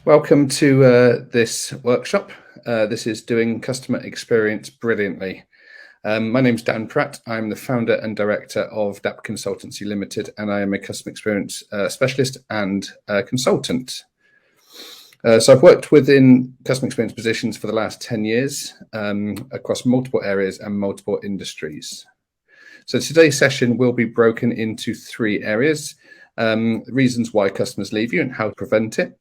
Welcome to this workshop. This is Doing Customer Experience Brilliantly. My name's Dan Pratt. I'm the founder and director of DAP Consultancy Limited, and I am a customer experience specialist and consultant. So I've worked within customer experience positions for the last 10 years across multiple areas and multiple industries. So today's session will be broken into three areas: reasons why customers leave you and how to prevent it,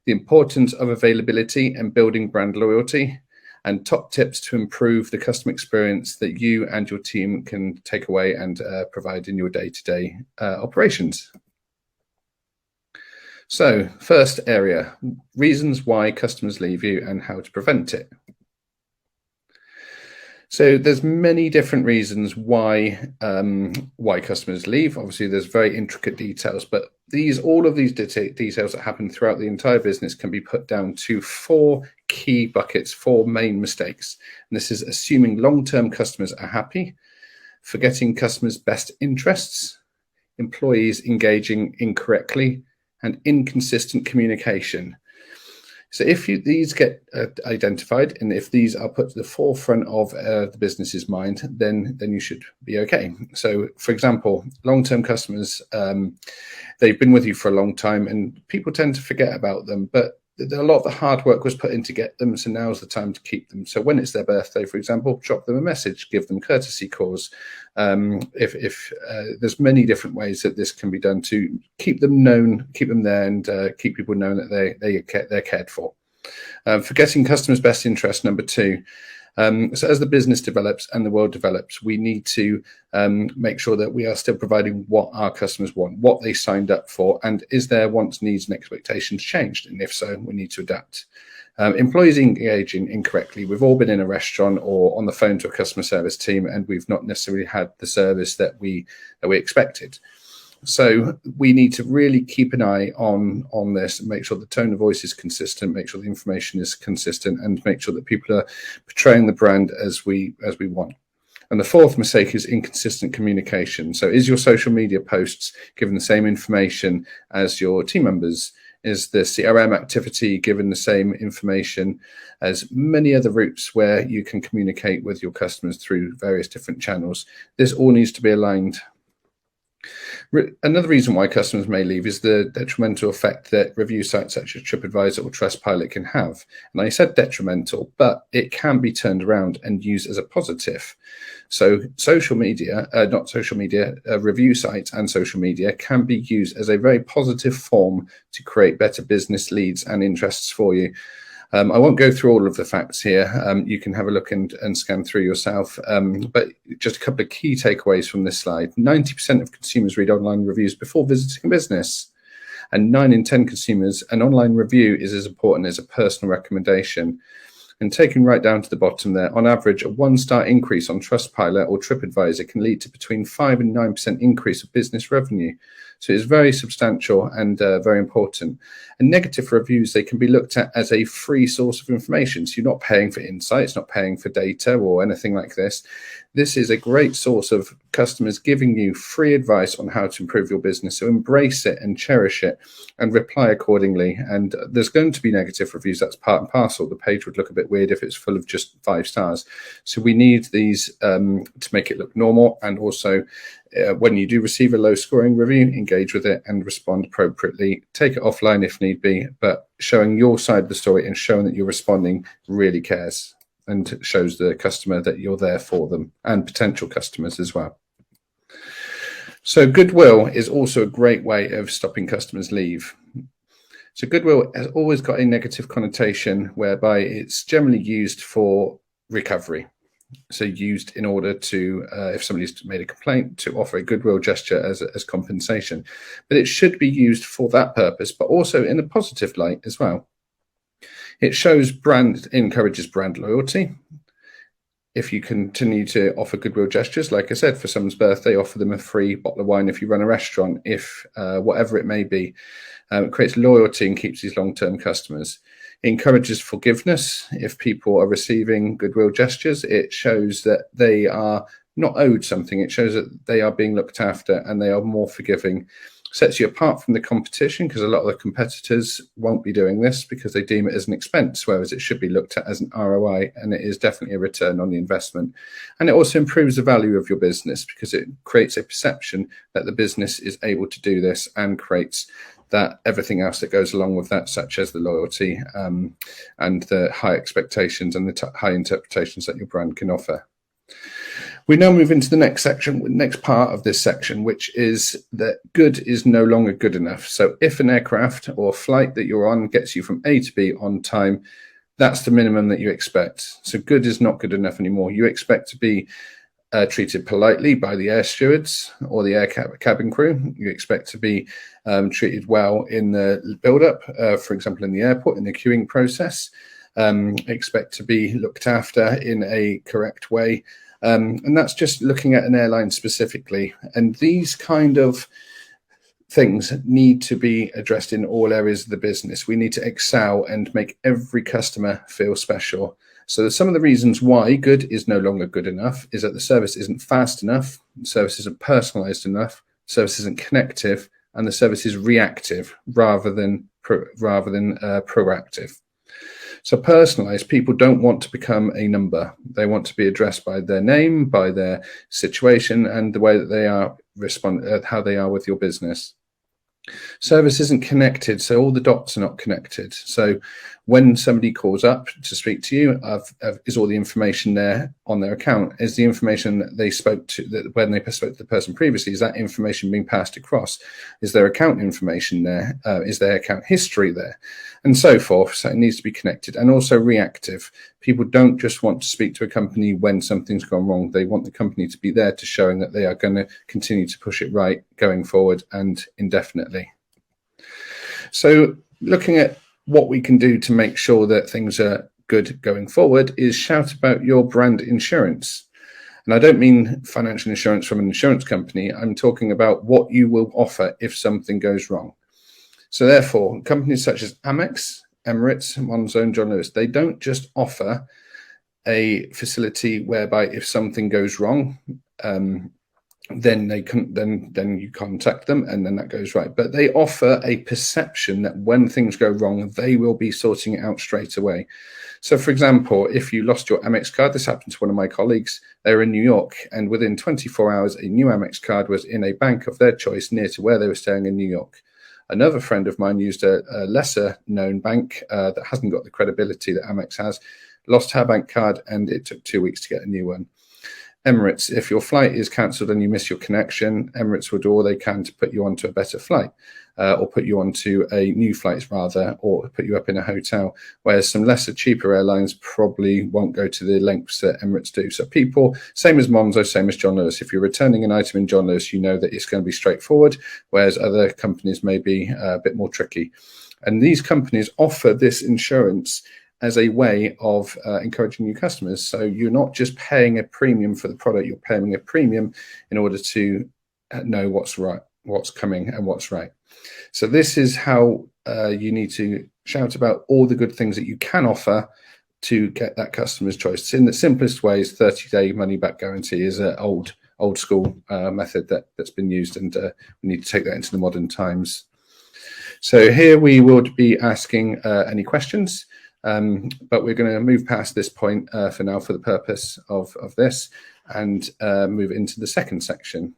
the importance of availability and building brand loyalty, and top tips to improve the customer experience that you and your team can take away and provide in your day-to-day operations. So, first area, reasons why customers leave you and how to prevent it. So there's many different reasons why customers leave. Obviously, there's very intricate details, but all of these details that happen throughout the entire business can be put down to four key buckets, four main mistakes. And this is assuming long-term customers are happy, forgetting customers' best interests, employees engaging incorrectly, and inconsistent communication. So if these get identified, and if these are put to the forefront of the business's mind, then you should be okay. So, for example, long-term customers, they've been with you for a long time, and people tend to forget about them. But a lot of the hard work was put in to get them, so now's the time to keep them. So when it's their birthday, for example, drop them a message, give them courtesy calls. If there's many different ways that this can be done to keep them known, keep them there, and keep people knowing that they're cared for. Forgetting customers' best interest, number two. So as the business develops and the world develops, we need to make sure that we are still providing what our customers want, what they signed up for, and is their wants, needs, and expectations changed? And if so, we need to adapt. Employees engaging incorrectly. We've all been in a restaurant or on the phone to a customer service team, and we've not necessarily had the service that we expected. So we need to really keep an eye on this and make sure the tone of voice is consistent, make sure the information is consistent, and make sure that people are portraying the brand as we want. And the fourth mistake is inconsistent communication. So is your social media posts giving the same information as your team members? Is the CRM activity given the same information as many other routes where you can communicate with your customers through various different channels? This all needs to be aligned. Another reason why customers may leave is the detrimental effect that review sites such as TripAdvisor or Trustpilot can have. And I said detrimental, but it can be turned around and used as a positive. So review sites and social media can be used as a very positive form to create better business leads and interests for you. I won't go through all of the facts here. You can have a look and scan through yourself. But just a couple of key takeaways from this slide. 90% of consumers read online reviews before visiting a business. And 9 in 10 consumers, an online review is as important as a personal recommendation. And taken right down to the bottom there, on average, a 1-star increase on Trustpilot or TripAdvisor can lead to between 5 and 9% increase of business revenue. So it's very substantial and very important. And negative reviews, they can be looked at as a free source of information. So you're not paying for insights, not paying for data or anything like this. This is a great source of customers giving you free advice on how to improve your business. So embrace it and cherish it and reply accordingly. And there's going to be negative reviews. That's part and parcel. The page would look a bit weird if it's full of just 5 stars. So we need these to make it look normal. And also, when you do receive a low scoring review, engage with it and respond appropriately. Take it offline if need be, but showing your side of the story and showing that you're responding really cares and shows the customer that you're there for them and potential customers as well. So goodwill is also a great way of stopping customers leave. So goodwill has always got a negative connotation whereby it's generally used for recovery. So used in order to, if somebody's made a complaint, to offer a goodwill gesture as compensation. But it should be used for that purpose, but also in a positive light as well. It encourages brand loyalty. If you continue to offer goodwill gestures, like I said, for someone's birthday, offer them a free bottle of wine if you run a restaurant, if whatever it may be. It creates loyalty and keeps these long-term customers. It encourages forgiveness. If people are receiving goodwill gestures, it shows that they are not owed something. It shows that they are being looked after and they are more forgiving. Sets you apart from the competition, because a lot of the competitors won't be doing this because they deem it as an expense, whereas it should be looked at as an ROI, and it is definitely a return on the investment. And it also improves the value of your business because it creates a perception that the business is able to do this, and creates that everything else that goes along with that, such as the loyalty and the high expectations and the high interpretations that your brand can offer. We now move into the next section, next part of this section, which is that good is no longer good enough. So if an aircraft or flight that you're on gets you from A to B on time, that's the minimum that you expect. So good is not good enough anymore. You expect to be treated politely by the air stewards or the cabin crew. You expect to be treated well in the build-up, for example, in the airport, in the queuing process. Expect to be looked after in a correct way. And that's just looking at an airline specifically. And these kind of things need to be addressed in all areas of the business. We need to excel and make every customer feel special. So some of the reasons why good is no longer good enough is that the service isn't fast enough, the service isn't personalized enough, the service isn't connective, and the service is reactive rather than proactive. So personalized, people don't want to become a number. They want to be addressed by their name, by their situation, and the way that they are how they are with your business. Service isn't connected, so all the dots are not connected. So when somebody calls up to speak to you, is all the information there on their account? Is the information that they spoke to, that when they spoke to the person previously, is that information being passed across? Is their account information there? Is their account history there? And so forth. So it needs to be connected, and also reactive. People don't just want to speak to a company when something's gone wrong. They want the company to be there to showing that they are going to continue to push it right going forward and indefinitely. So looking at what we can do to make sure that things are good going forward is shout about your brand insurance. And I don't mean financial insurance from an insurance company. I'm talking about what you will offer if something goes wrong. So therefore, companies such as Amex, Emirates, Monzo, and John Lewis, they don't just offer a facility whereby if something goes wrong, then you contact them and then that goes right. But they offer a perception that when things go wrong, they will be sorting it out straight away. So for example, if you lost your Amex card, this happened to one of my colleagues, they were in New York, and within 24 hours, a new Amex card was in a bank of their choice near to where they were staying in New York. Another friend of mine used a lesser known bank that hasn't got the credibility that Amex has, lost her bank card, and it took 2 weeks to get a new one. Emirates, if your flight is cancelled and you miss your connection, Emirates will do all they can to put you onto a better flight, or put you onto a new flight rather, or put you up in a hotel, whereas some lesser, cheaper airlines probably won't go to the lengths that Emirates do. So people, same as Monzo, same as John Lewis, if you're returning an item in John Lewis, you know that it's going to be straightforward, whereas other companies may be a bit more tricky. And these companies offer this insurance as a way of encouraging new customers. So you're not just paying a premium for the product, you're paying a premium in order to know what's right, what's coming and what's right. So this is how you need to shout about all the good things that you can offer to get that customer's choice. In the simplest ways, 30-day money-back guarantee is an old school method that's been used, and we need to take that into the modern times. So here we would be asking any questions. But we're going to move past this point for now for the purpose of this, and move into the second section,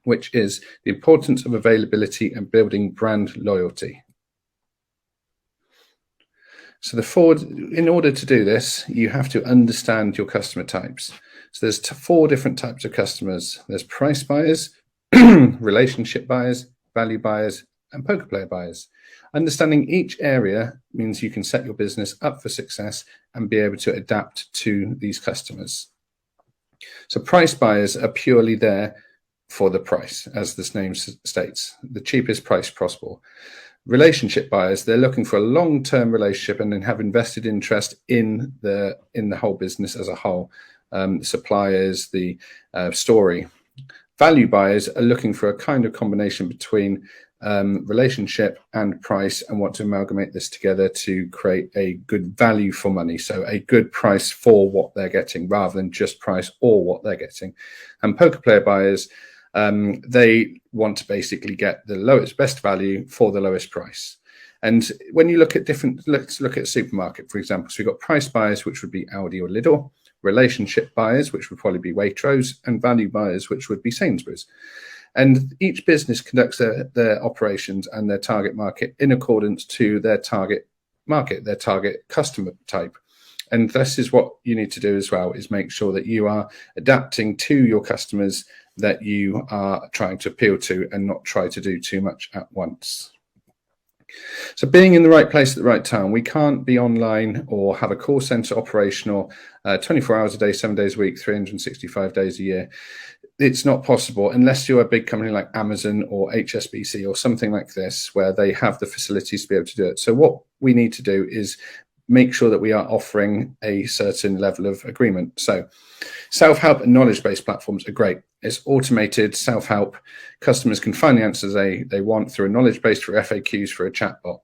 which is the importance of availability and building brand loyalty. So in order to do this, you have to understand your customer types. So there's 4 different types of customers. There's price buyers, relationship buyers, value buyers, and poker player buyers. Understanding each area means you can set your business up for success and be able to adapt to these customers. So price buyers are purely there for the price, as this name states, the cheapest price possible. Relationship buyers, they're looking for a long-term relationship and then have invested interest in the whole business as a whole, suppliers, the story. Value buyers are looking for a kind of combination between relationship and price, and want to amalgamate this together to create a good value for money. So a good price for what they're getting rather than just price or what they're getting. And poker player buyers They want to basically get the lowest, best value for the lowest price. And when you look at let's look at a supermarket, for example. So we've got price buyers, which would be Aldi or Lidl, relationship buyers, which would probably be Waitrose, and value buyers, which would be Sainsbury's. And each business conducts their operations and their target market in accordance to their target market, their target customer type. And this is what you need to do as well, is make sure that you are adapting to your customers that you are trying to appeal to, and not try to do too much at once. So being in the right place at the right time. We can't be online or have a call center operational 24 hours a day, 7 days a week, 365 days a year. It's not possible unless you're a big company like Amazon or HSBC or something like this, where they have the facilities to be able to do it. So what we need to do is make sure that we are offering a certain level of agreement. So self-help and knowledge-based platforms are great. It's automated self-help. Customers can find the answers they want through a knowledge-based, through FAQs, through a chatbot.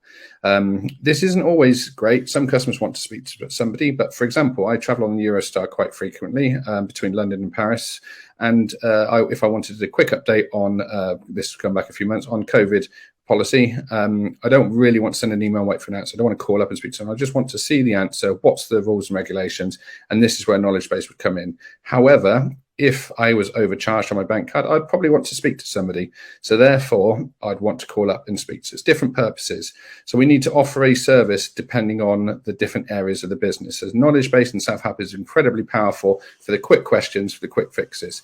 This isn't always great. Some customers want to speak to somebody, but for example, I travel on the Eurostar quite frequently between London and Paris. And if I wanted a quick update on this, come back a few months, on COVID policy, I don't really want to send an email and wait for an answer. I don't want to call up and speak to someone. I just want to see the answer. What's the rules and regulations? And this is where knowledge base would come in. However, if I was overcharged on my bank card, I'd probably want to speak to somebody. So therefore, I'd want to call up and speak to. It's different purposes. So we need to offer a service depending on the different areas of the business. So knowledge-based and self-help is incredibly powerful for the quick questions, for the quick fixes.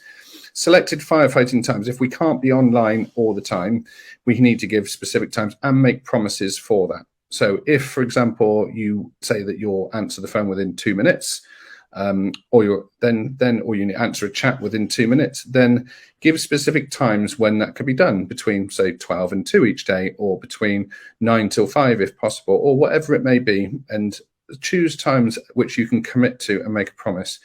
Selected firefighting times. If we can't be online all the time, we need to give specific times and make promises for that. So if, for example, you say that you'll answer the phone within 2 minutes, or you answer a chat within 2 minutes, then give specific times when that could be done, between say 12 and 2 each day, or between 9 till 5 if possible, or whatever it may be, and choose times which you can commit to and make a promise.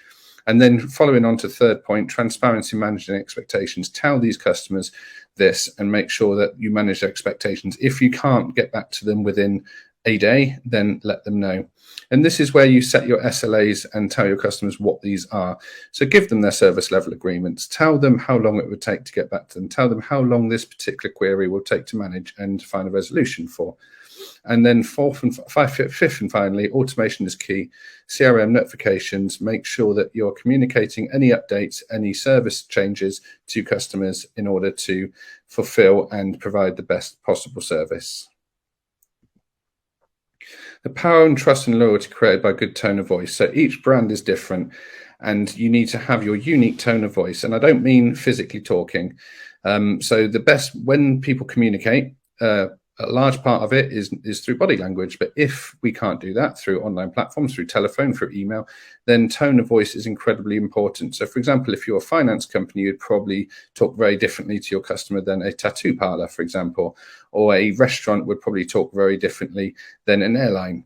And then following on to third point, transparency, managing expectations. Tell these customers this and make sure that you manage their expectations. If you can't get back to them within a day, then let them know. And this is where you set your SLAs and tell your customers what these are. So give them their service level agreements. Tell them how long it would take to get back to them. Tell them how long this particular query will take to manage and find a resolution for. And then fifth and finally, automation is key. CRM notifications, make sure that you're communicating any updates, any service changes to customers in order to fulfill and provide the best possible service. The power and trust and loyalty created by good tone of voice. So each brand is different and you need to have your unique tone of voice. And I don't mean physically talking. So the best, when people communicate, a large part of it is through body language. But if we can't do that through online platforms, through telephone, through email, then tone of voice is incredibly important. So for example, if you're a finance company, you'd probably talk very differently to your customer than a tattoo parlor, for example, or a restaurant would probably talk very differently than an airline.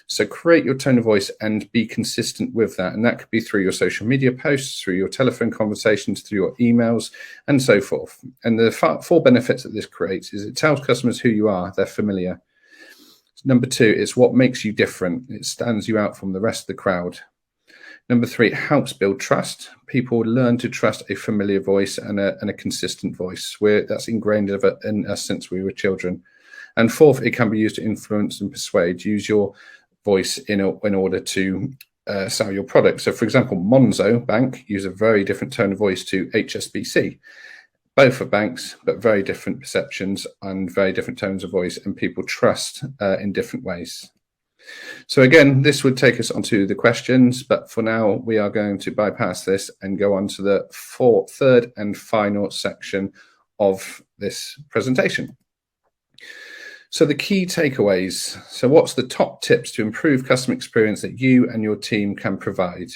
So create your tone of voice and be consistent with that. And that could be through your social media posts, through your telephone conversations, through your emails, and so forth. And the four benefits that this creates is it tells customers who you are, they're familiar. Number two, it's what makes you different. It stands you out from the rest of the crowd. Number three, it helps build trust. People learn to trust a familiar voice and a consistent voice. That's ingrained in us since we were children. And fourth, it can be used to influence and persuade. Use your voice in order to sell your product. So for example, Monzo Bank use a very different tone of voice to HSBC. Both are banks, but very different perceptions and very different tones of voice, and people trust in different ways. So again, this would take us onto the questions, but for now we are going to bypass this and go on to the third and final section of this presentation. So the key takeaways. So what's the top tips to improve customer experience that you and your team can provide?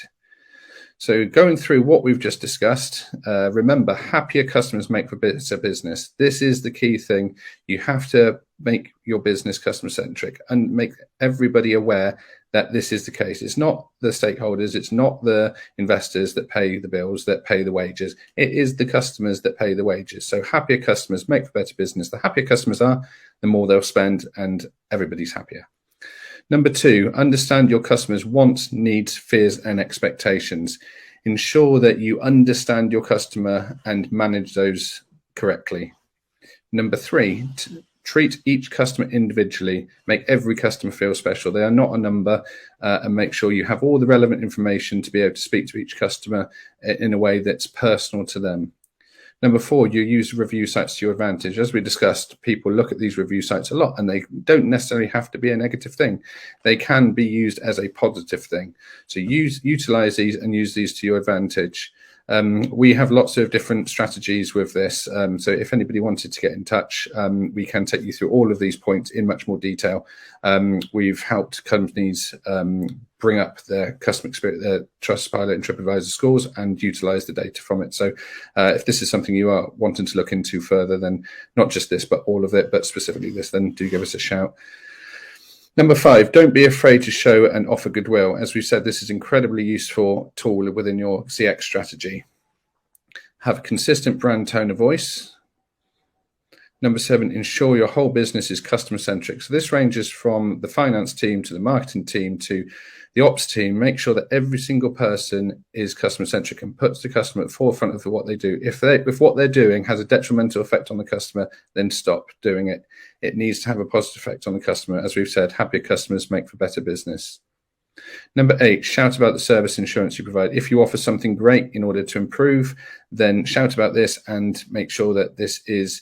So going through what we've just discussed, remember, happier customers make for better business. This is the key thing. You have to make your business customer centric and make everybody aware that this is the case. It's not the stakeholders, it's not the investors that pay the bills, that pay the wages. It is the customers that pay the wages. So happier customers make for better business. The happier customers are, the more they'll spend, and everybody's happier. Number two, understand your customers' wants, needs, fears, and expectations. Ensure that you understand your customer and manage those correctly. Number 3, treat each customer individually. Make every customer feel special. They are not a number, and make sure you have all the relevant information to be able to speak to each customer in a way that's personal to them. Number 4, you use review sites to your advantage. As we discussed, people look at these review sites a lot, and they don't necessarily have to be a negative thing. They can be used as a positive thing. So utilize these and use these to your advantage. We have lots of different strategies with this. So if anybody wanted to get in touch, we can take you through all of these points in much more detail. We've helped companies bring up their customer experience, their Trustpilot and TripAdvisor scores, and utilize the data from it. So if this is something you are wanting to look into further, then not just this, but all of it, but specifically this, then do give us a shout. Number 5, don't be afraid to show and offer goodwill. As we said, this is an incredibly useful tool within your CX strategy. Have a consistent brand tone of voice. Number 7, ensure your whole business is customer centric. So this ranges from the finance team to the marketing team to the ops team. Make sure that every single person is customer centric and puts the customer at the forefront of what they do. If what they're doing has a detrimental effect on the customer, then stop doing it. It needs to have a positive effect on the customer. As we've said, happier customers make for better business. Number 8, shout about the service insurance you provide. If you offer something great in order to improve, then shout about this and make sure that this is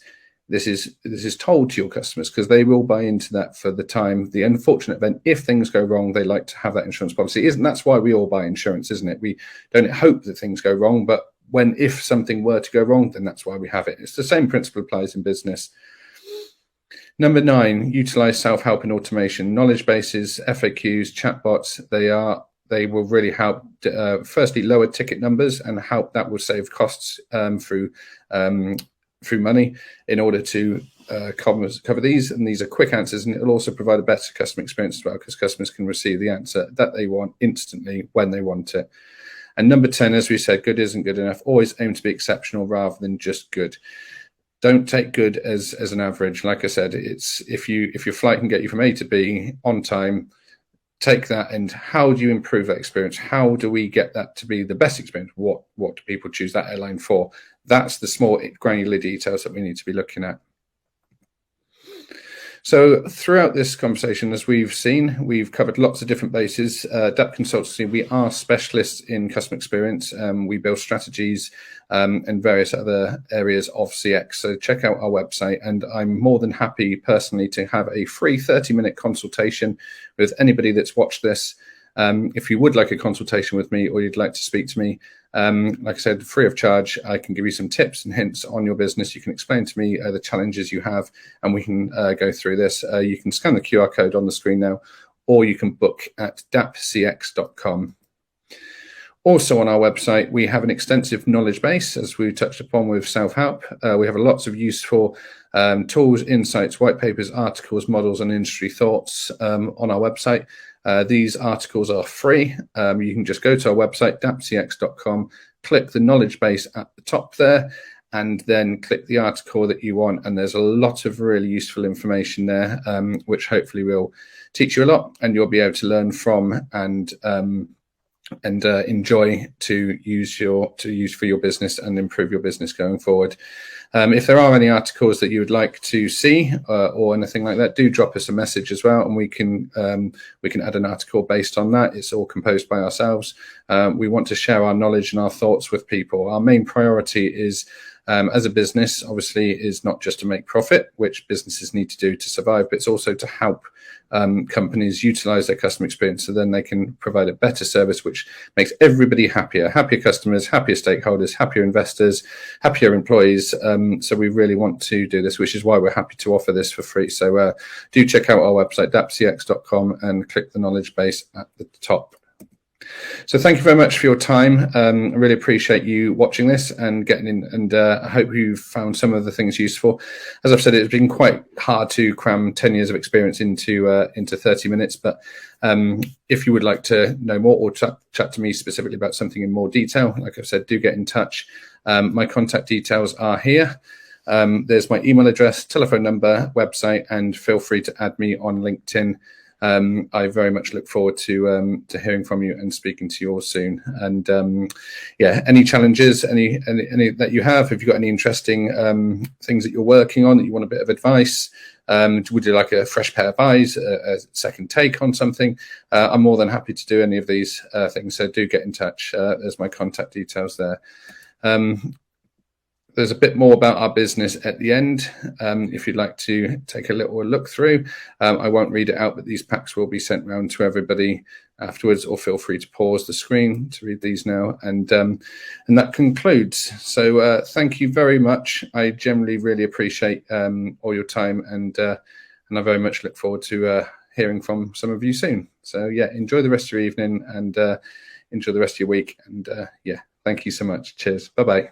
told to your customers, because they will buy into that for the unfortunate event. If things go wrong, they like to have that insurance policy. That's why we all buy insurance, isn't it? We don't hope that things go wrong, but if something were to go wrong, then that's why we have it. It's the same principle applies in business. Number 9, utilize self-help and automation. Knowledge bases, FAQs, chatbots, they will really help, firstly, lower ticket numbers, and help that will save costs through money in order to cover these. And these are quick answers, and it will also provide a better customer experience as well, because customers can receive the answer that they want instantly when they want it. And number 10, as we said, good isn't good enough. Always aim to be exceptional rather than just good. Don't take good as an average. Like I said, it's if your flight can get you from A to B on time, take that, and how do you improve that experience? How do we get that to be the best experience? What do people choose that airline for? That's the small granular details that we need to be looking at. So throughout this conversation, as we've seen, we've covered lots of different bases. DAP Consultancy, we are specialists in customer experience. We build strategies and various other areas of CX. So check out our website, and I'm more than happy personally to have a free 30-minute consultation with anybody that's watched this. If you would like a consultation with me, or you'd like to speak to me, like I said, free of charge, I can give you some tips and hints on your business. You can explain to me the challenges you have, and we can go through this. You can scan the QR code on the screen now, or you can book at dapcx.com. Also on our website, we have an extensive knowledge base, as we touched upon with self-help. We have lots of useful tools, insights, white papers, articles, models, and industry thoughts on our website. These articles are free. You can just go to our website, dapcx.com, click the knowledge base at the top there, and then click the article that you want. And there's a lot of really useful information there, which hopefully will teach you a lot, and you'll be able to learn from and enjoy to use for your business and improve your business going forward. If there are any articles that you would like to see or anything like that, do drop us a message as well, and we can add an article based on that. It's all composed by ourselves. We want to share our knowledge and our thoughts with people. Our main priority is, as a business, obviously, is not just to make profit, which businesses need to do to survive, but it's also to help companies utilize their customer experience, so then they can provide a better service, which makes everybody happier customers, happier stakeholders, happier investors, happier employees. So we really want to do this, which is why we're happy to offer this for free. So do check out our website, dapcx.com, and click the knowledge base at the top. So thank you very much for your time. I really appreciate you watching this and getting in, and I hope you found some of the things useful. As I've said, it's been quite hard to cram 10 years of experience into 30 minutes, but if you would like to know more or chat to me specifically about something in more detail, like I've said, do get in touch. My contact details are here. There's my email address, telephone number, website, and feel free to add me on LinkedIn. I very much look forward to hearing from you and speaking to you all soon. And yeah, any challenges, any that you have, if you've got any interesting things that you're working on that you want a bit of advice, would you like a fresh pair of eyes, a second take on something? I'm more than happy to do any of these things. So do get in touch. There's my contact details there. There's a bit more about our business at the end, if you'd like to take a little look through. I won't read it out, but these packs will be sent round to everybody afterwards, or feel free to pause the screen to read these now. And that concludes. So thank you very much. I generally really appreciate all your time, and I very much look forward to hearing from some of you soon. So yeah, enjoy the rest of your evening, and enjoy the rest of your week. And yeah, thank you so much. Cheers. Bye-bye.